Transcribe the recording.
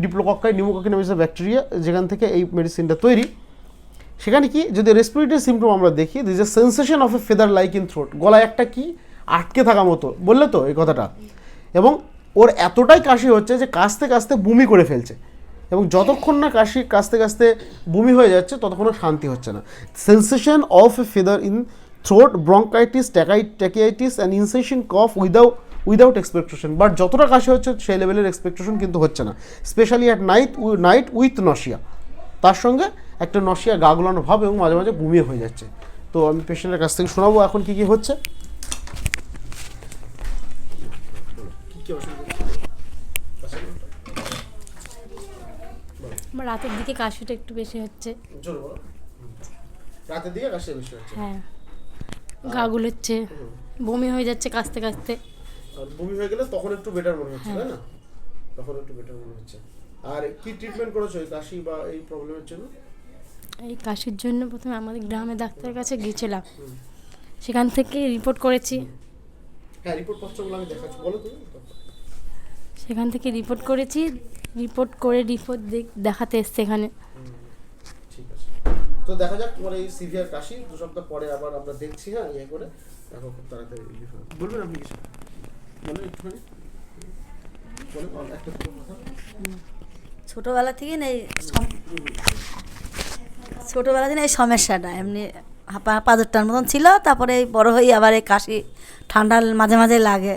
Diplococci নিউমোকক্কিনাম is a bacteria, যেখান থেকে এই মেডিসিনটা তৈরি। সেখানে কি যদি রেসপিরেটরি সিমটম আমরা দেখি, this A sensation of a feather like in throat, গলায় একটা কি আটকে থাকা মতো, বললে তো এই কথাটা। এবং ওর এতটাই কাশি হচ্ছে যে কাশতে কাশতে বমি করে ফেলছে, এবং যতক্ষণ না কাশি কাশতে কাশতে বমি হয়ে যাচ্ছে ততক্ষণ শান্তি হচ্ছে না। Sensation of a feather in throat, bronchitis, tracheitis and incessant cough without expectation, but যতটা কাশি হচ্ছে সেই লেভেলের এক্সপেকটেশন কিন্তু হচ্ছে না। Specially at night with nausea, তার সঙ্গে একটা নশিয়া গা গুলানো ভাব, এবং মাঝে মাঝে বমি হয়ে যাচ্ছে। তো আমি পেশেন্টের কাছ থেকে শোনাবো এখন কী কী হচ্ছে। আমার রাতের দিকে কাশিটা একটু বেশি হচ্ছে। রাতের দিকে কাশি বেশি হচ্ছে? হ্যাঁ, গা গুলোচ্ছে, বমি হয়ে যাচ্ছে কাশতে কাশতে। বমি হয়ে গেলে তখন একটু বেটার মনে হচ্ছে, তাই না? তখন একটু বেটার মনে হচ্ছে। আর কি ট্রিটমেন্ট করেছো এই কাশি বা এই প্রবলেমের জন্য? এই কাশির জন্য প্রথমে আমাদের গ্রামে ডাক্তারের কাছে গিয়েছিলাম, সেখান থেকে রিপোর্ট করেছি। হ্যাঁ, রিপোর্ট পত্রগুলো আমি দেখাচ্ছি, বলো তুমি। সেখান থেকে রিপোর্ট করেছি, রিপোর্ট করে দেখাতে এসছে এখানে। ঠিক আছে, তো দেখা যাক তোমার এই সিভিয়ার কাশি 2 সপ্তাহ পরে আবার আমরা দেখছি। হ্যাঁ, ইয়ে করে দেখো খুব তাড়াতাড়ি বলবেন আপনি কিছু বলেন একটুখানি বলেন একটা কথা। ছোটোবেলা থেকে এই সমস্যাটা এমনি পাঁচটার মতন ছিল, তারপরে বড় হয়ে আবার এই কাশি ঠান্ডা মাঝে মাঝে লাগে,